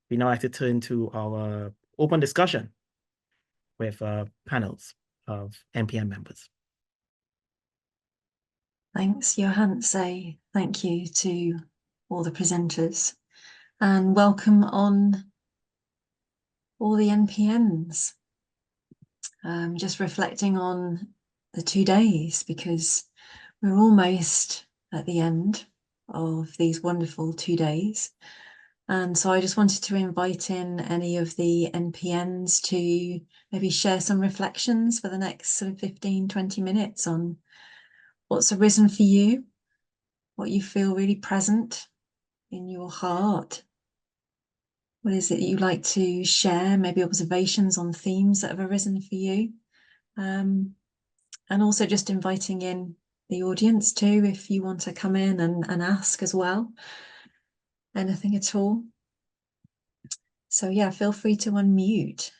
we now like to turn to our open discussion with panels of NPN members. Thanks, Johanse. Thank you to all the presenters, and welcome on all the NPNs. Just reflecting on the 2 days, because we're almost at the end of these wonderful 2 days. And so I just wanted to invite in any of the NPNs to maybe share some reflections for the next sort of 15, 20 minutes on what's arisen for you, what you feel really present in your heart. What is it you'd like to share? Maybe observations on themes that have arisen for you. And also just inviting in the audience too, if you want to come in and ask as well, anything at all. So yeah, feel free to unmute.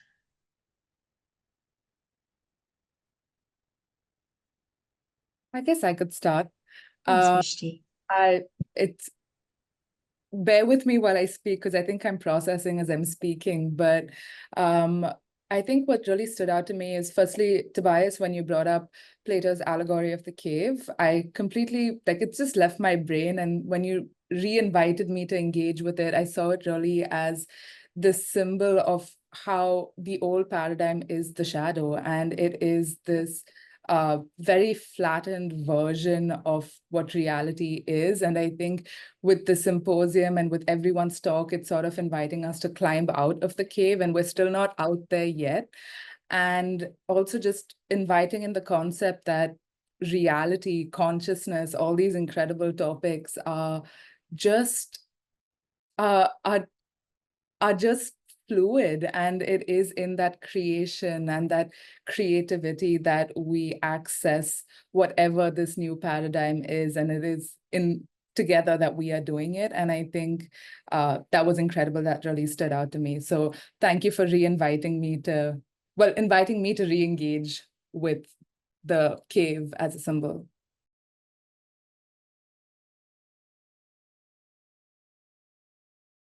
I guess I could start. Thanks, It's bear with me while I speak, because I think I'm processing as I'm speaking. But I think what really stood out to me is, firstly, Tobias, when you brought up Plato's allegory of the cave, I completely, like, it just left my brain. And when you re-invited me to engage with it, I saw it really as the symbol of how the old paradigm is the shadow, and it is this very flattened version of what reality is. And I think with the symposium and with everyone's talk, it's sort of inviting us to climb out of the cave, and we're still not out there yet. And also just inviting in the concept that reality, consciousness, all these incredible topics are just fluid, and it is in that creation and that creativity that we access whatever this new paradigm is, and it is in together that we are doing it. And I think that was incredible. That really stood out to me. So thank you for inviting me to re-engage with the cave as a symbol.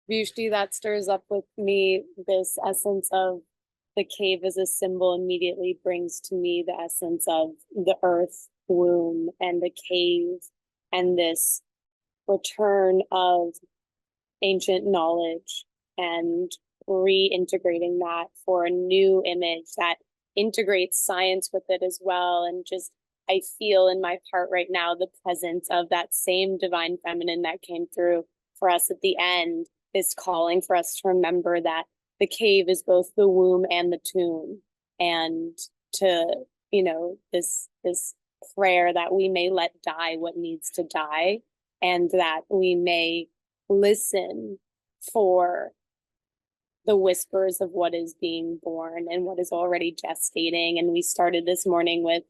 Usually that stirs up with me this essence of the cave as a symbol immediately brings to me the essence of the earth womb and the cave, and this return of ancient knowledge and reintegrating that for a new image that integrates science with it as well. And just, I feel in my heart right now the presence of that same divine feminine that came through for us at the end, is calling for us to remember that the cave is both the womb and the tomb, and to, you know, this prayer that we may let die what needs to die, and that we may listen for the whispers of what is being born and what is already gestating. And we started this morning with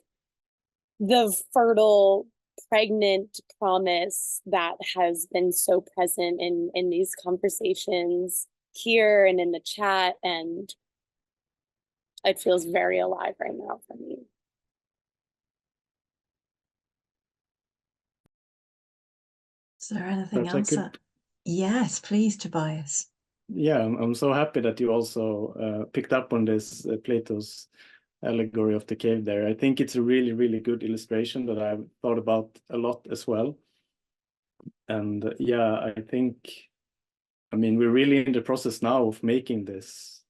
the fertile pregnant promise that has been so present in these conversations here and in the chat, and it feels very alive right now for me. Is there anything else? Yes, please, Tobias. Yeah, I'm so happy that you also picked up on this Plato's allegory of the cave there. I think it's a really, really good illustration that I've thought about a lot as well. And yeah, I think, I mean, we're really in the process now of making this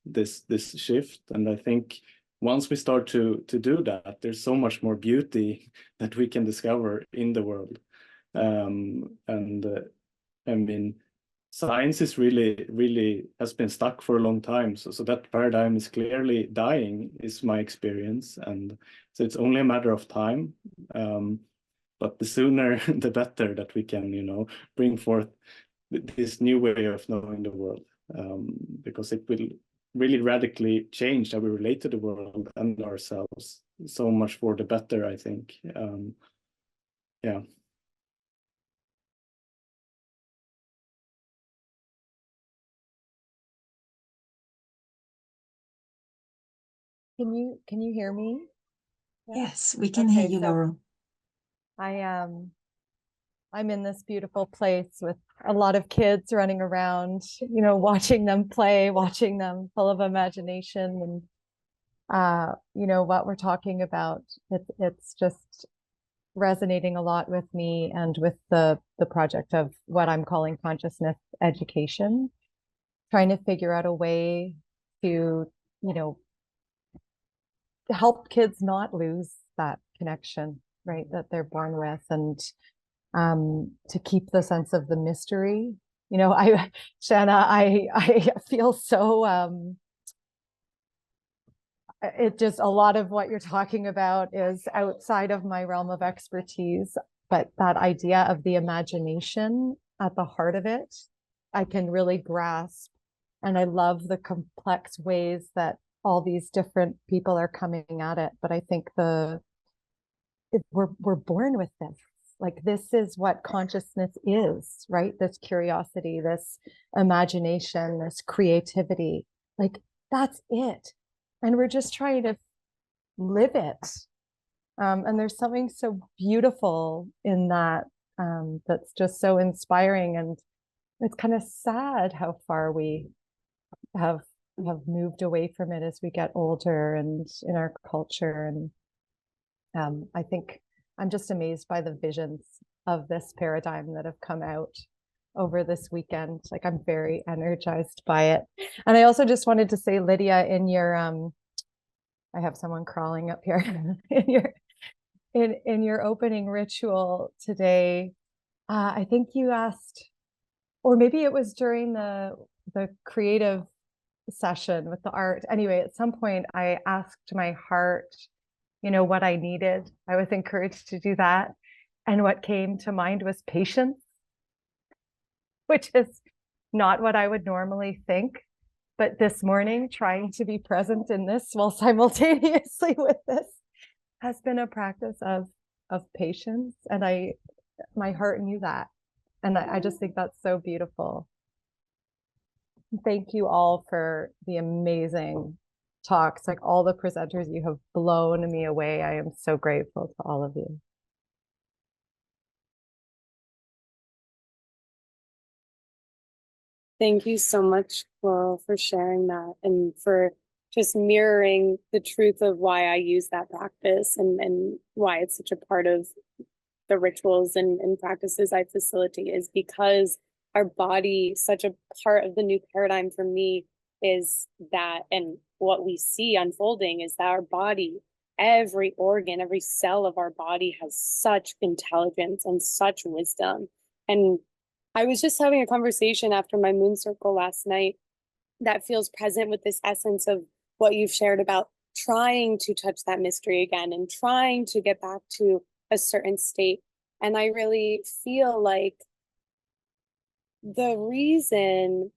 shift. And I think once we start to do that, there's so much more beauty that we can discover in the world. I mean, science is really has been stuck for a long time. So that paradigm is clearly dying, is my experience. And so it's only a matter of time. But the sooner, the better that we can, you know, bring forth this new way of knowing the world. Because it will really radically change how we relate to the world and ourselves. So much for the better, I think. Yeah. Can you hear me? Yes, we can hear you, so Laurel. I I'm in this beautiful place with a lot of kids running around, you know, watching them play, watching them full of imagination, and you know, what we're talking about, it's just resonating a lot with me and with the project of what I'm calling consciousness education, trying to figure out a way to, you know, help kids not lose that connection, right, that they're born with, and to keep the sense of the mystery. You know, Shanna, I feel so it just, a lot of what you're talking about is outside of my realm of expertise, but that idea of the imagination at the heart of it, I can really grasp. And I love the complex ways that all these different people are coming at it. But I think we're born with this. Like, this is what consciousness is, right? This curiosity, this imagination, this creativity, like, that's it. And we're just trying to live it. And there's something so beautiful in that, that's just so inspiring. And it's kind of sad how far we have moved away from it as we get older and in our culture. And I think I'm just amazed by the visions of this paradigm that have come out over this weekend. Like, I'm very energized by it. And I also just wanted to say, Lydia, in your I have someone crawling up here in your opening ritual today, I think you asked, or maybe it was during the creative session with the art. Anyway, at some point I asked my heart, you know, what I needed. I was encouraged to do that. And what came to mind was patience, which is not what I would normally think. But this morning, trying to be present in this while simultaneously with this has been a practice of patience. And my heart knew that. And I just think that's so beautiful. Thank you all for the amazing talks. Like, all the presenters, you have blown me away. I am so grateful to all of you. Thank you so much, Coral, for sharing that and for just mirroring the truth of why I use that practice and why it's such a part of the rituals and practices I facilitate, is because our body, such a part of the new paradigm for me is that, and what we see unfolding is that our body, every organ, every cell of our body has such intelligence and such wisdom. And I was just having a conversation after my moon circle last night that feels present with this essence of what you've shared about trying to touch that mystery again and trying to get back to a certain state. And I really feel like the reason,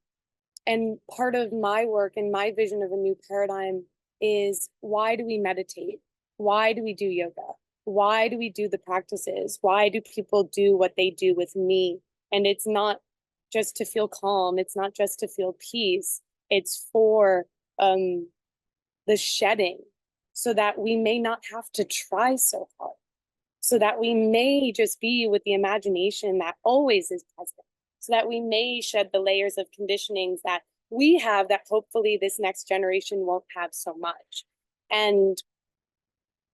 and part of my work and my vision of a new paradigm, is why do we meditate? Why do we do yoga? Why do we do the practices? Why do people do what they do with me? And it's not just to feel calm. It's not just to feel peace. It's for the shedding, so that we may not have to try so hard, so that we may just be with the imagination that always is present, so that we may shed the layers of conditionings that we have that hopefully this next generation won't have so much. And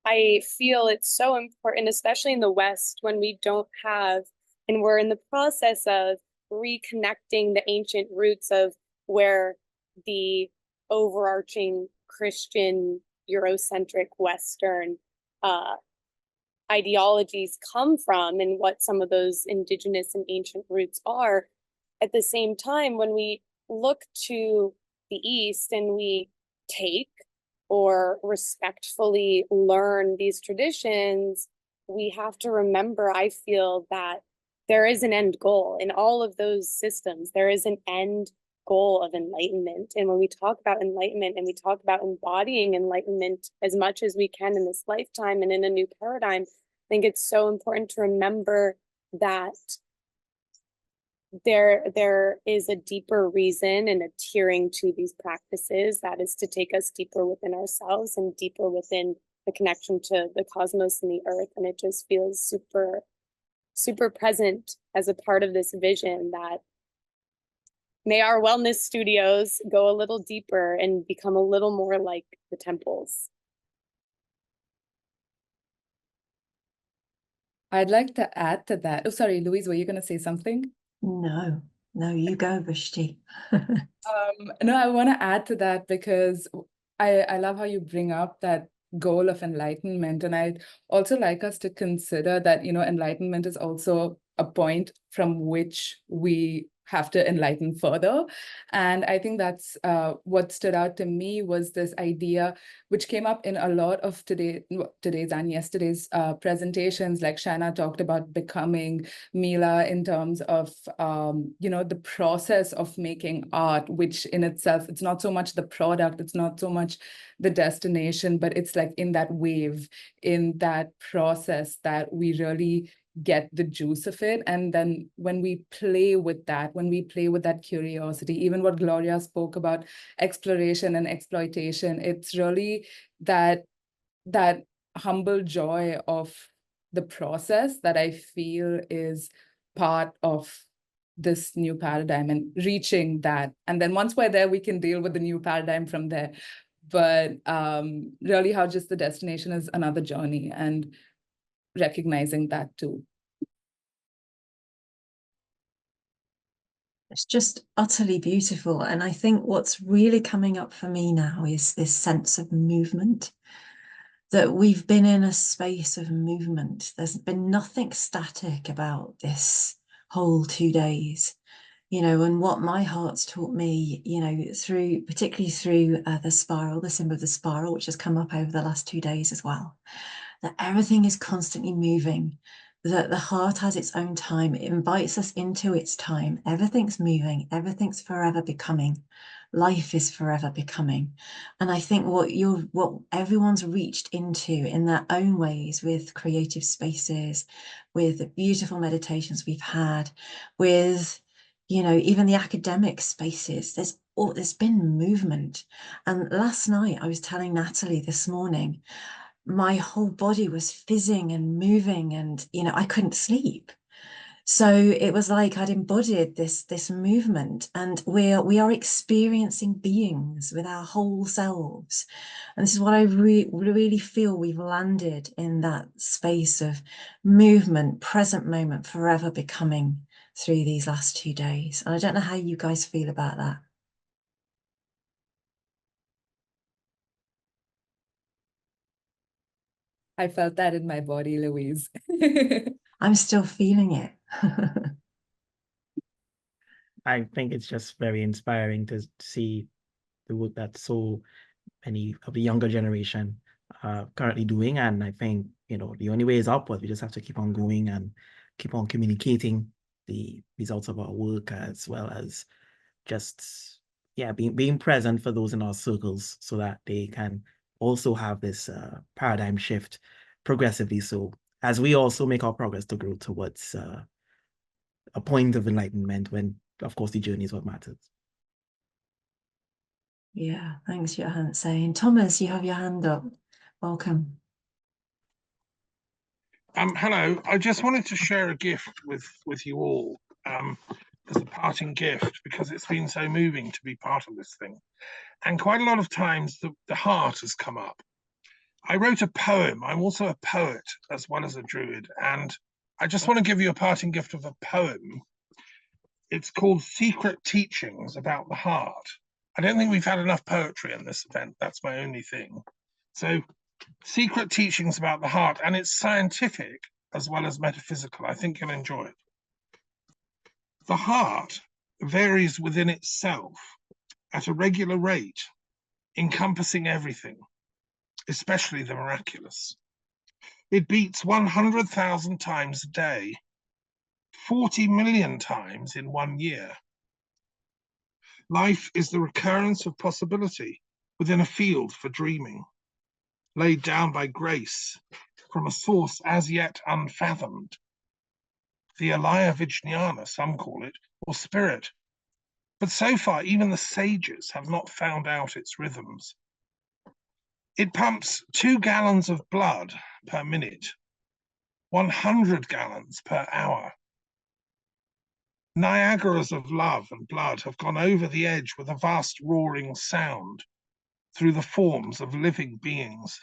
I feel it's so important, especially in the West, when we don't have, and we're in the process of reconnecting the ancient roots of where the overarching Christian Eurocentric Western ideologies come from, and what some of those indigenous and ancient roots are. At the same time, when we look to the East and we take or respectfully learn these traditions, we have to remember, I feel, that there is an end goal in all of those systems. There is an end goal of enlightenment. And when we talk about enlightenment and we talk about embodying enlightenment as much as we can in this lifetime and in a new paradigm, I think it's so important to remember that there is a deeper reason and a tiering to these practices that is to take us deeper within ourselves and deeper within the connection to the cosmos and the earth. And it just feels super super present as a part of this vision that may our wellness studios go a little deeper and become a little more like the temples. I'd like to add to that. Oh, sorry, Louise, were you going to say something? No, you go, Vashti. No, I want to add to that because I love how you bring up that goal of enlightenment. And I'd also like us to consider that, enlightenment is also a point from which we have to enlighten further. And I think that's what stood out to me was this idea, which came up in a lot of today's and yesterday's presentations. Like Shanna talked about becoming, Mila in terms of, the process of making art, which in itself, it's not so much the product, it's not so much the destination, but it's like in that wave, in that process that we really get the juice of it. And then when we play with that curiosity, even what Gloria spoke about, exploration and exploitation, it's really that humble joy of the process that I feel is part of this new paradigm and reaching that. And then once we're there, we can deal with the new paradigm from there. But really how just the destination is another journey, and recognizing that too. It's just utterly beautiful. And I think what's really coming up for me now is this sense of movement, that we've been in a space of movement. There's been nothing static about this whole 2 days, and what my heart's taught me, particularly through the spiral, the symbol of the spiral, which has come up over the last 2 days as well, that everything is constantly moving, that the heart has its own time. It invites us into its time. Everything's moving, everything's forever becoming. Life is forever becoming. And I think what everyone's reached into in their own ways, with creative spaces, with the beautiful meditations we've had, with even the academic spaces, there's been movement. And last night I was telling Natalie this morning, my whole body was fizzing and moving, and I couldn't sleep. So it was like I'd embodied this movement, and we are experiencing beings with our whole selves. And this is what I really feel we've landed in, that space of movement, present moment, forever becoming, through these last 2 days. And I don't know how you guys feel about that. I felt that in my body, Louise. I'm still feeling it. I think it's just very inspiring to see the work that so many of the younger generation are currently doing. And I think, the only way is upward. We just have to keep on going and keep on communicating the results of our work, as well as just, being present for those in our circles, so that they can also have this paradigm shift progressively. So as we also make our progress to grow towards a point of enlightenment, when, of course, the journey is what matters. Yeah, thanks, Johan. Saying, Thomas, you have your hand up. Welcome. Hello. I just wanted to share a gift with you all as a parting gift, because it's been so moving to be part of this thing. And quite a lot of times the heart has come up. I wrote a poem. I'm also a poet as well as a druid. And I just want to give you a parting gift of a poem. It's called Secret Teachings About the Heart. I don't think we've had enough poetry in this event. That's my only thing. So, Secret Teachings About the Heart, and it's scientific as well as metaphysical. I think you'll enjoy it. The heart varies within itself at a regular rate, encompassing everything, especially the miraculous. It beats 100,000 times a day, 40 million times in 1 year. Life is the recurrence of possibility within a field for dreaming, laid down by grace from a source as yet unfathomed. The Alaya Vijnana, some call it, or spirit. But so far, even the sages have not found out its rhythms. It pumps 2 gallons of blood per minute, 100 gallons per hour. Niagaras of love and blood have gone over the edge with a vast roaring sound through the forms of living beings,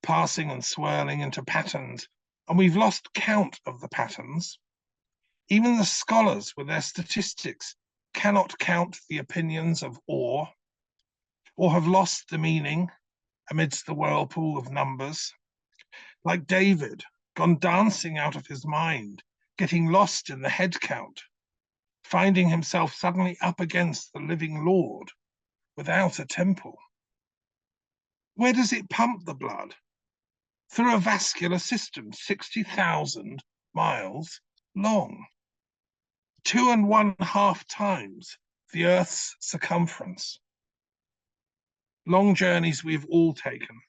passing and swirling into patterns, and we've lost count of the patterns. Even the scholars with their statistics cannot count the opinions of awe, or have lost the meaning amidst the whirlpool of numbers. Like David, gone dancing out of his mind, getting lost in the head count, finding himself suddenly up against the living Lord without a temple. Where does it pump the blood? Through a vascular system 60,000 miles long, 2.5 times the Earth's circumference. Long journeys we've all taken.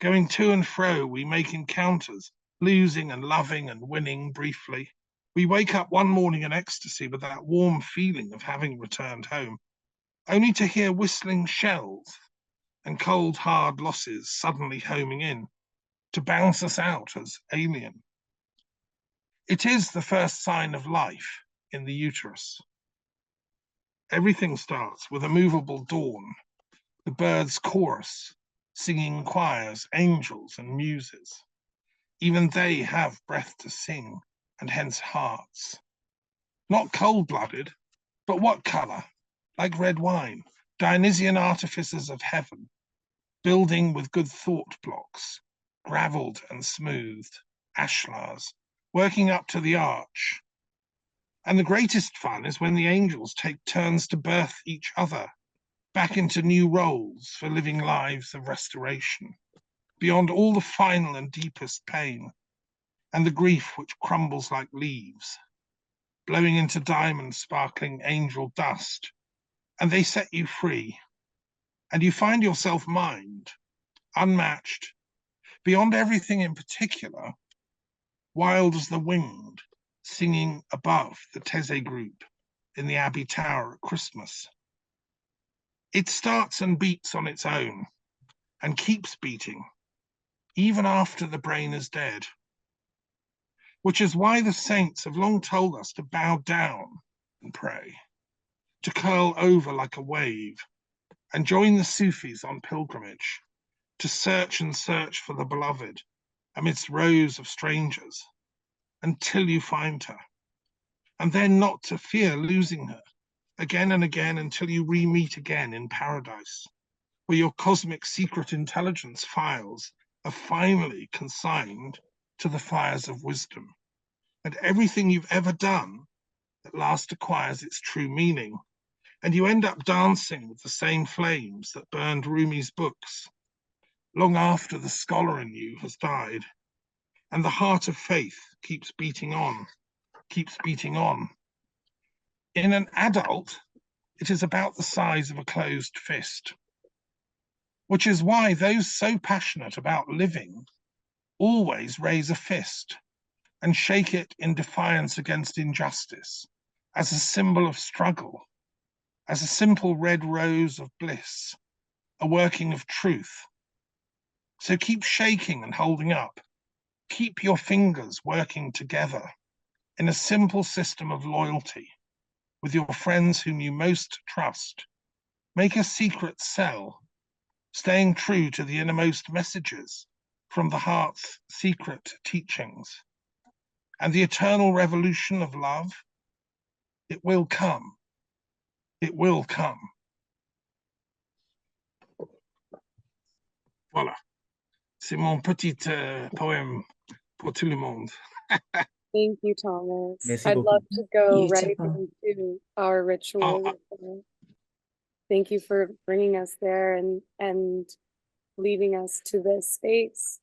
Going to and fro, we make encounters, losing and loving and winning briefly. We wake up one morning in ecstasy with that warm feeling of having returned home, only to hear whistling shells and cold, hard losses suddenly homing in to bounce us out as alien. It is the first sign of life in the uterus. Everything starts with a movable dawn, the birds' chorus, singing choirs, angels and muses. Even they have breath to sing, and hence hearts. Not cold-blooded, but what colour? Like red wine, Dionysian artificers of heaven, building with good thought blocks, gravelled and smoothed, ashlars, working up to the arch. And the greatest fun is when the angels take turns to birth each other, back into new roles for living lives of restoration, beyond all the final and deepest pain, and the grief which crumbles like leaves, blowing into diamond sparkling angel dust, and they set you free, and you find yourself mind, unmatched, beyond everything in particular, wild as the wind, singing above the Taizé group in the Abbey Tower at Christmas. It starts and beats on its own, and keeps beating, even after the brain is dead. Which is why the saints have long told us to bow down and pray, to curl over like a wave, and join the Sufis on pilgrimage, to search and search for the beloved amidst rows of strangers, until you find her, and then not to fear losing her again and again until you re-meet again in paradise, where your cosmic secret intelligence files are finally consigned to the fires of wisdom, and everything you've ever done at last acquires its true meaning, and you end up dancing with the same flames that burned Rumi's books, long after the scholar in you has died, and the heart of faith keeps beating on, keeps beating on. In an adult, it is about the size of a closed fist, which is why those so passionate about living always raise a fist and shake it in defiance against injustice, as a symbol of struggle, as a simple red rose of bliss, a working of truth. So keep shaking and holding up. Keep your fingers working together in a simple system of loyalty with your friends whom you most trust. Make a secret cell, staying true to the innermost messages from the heart's secret teachings. And the eternal revolution of love, it will come. It will come. Voilà. C'est mon petit poème pour tout le monde. Thank you, Thomas. Merci I'd beaucoup. love to go right Beautiful. into our ritual. Thank you for bringing us there and leading us to this space.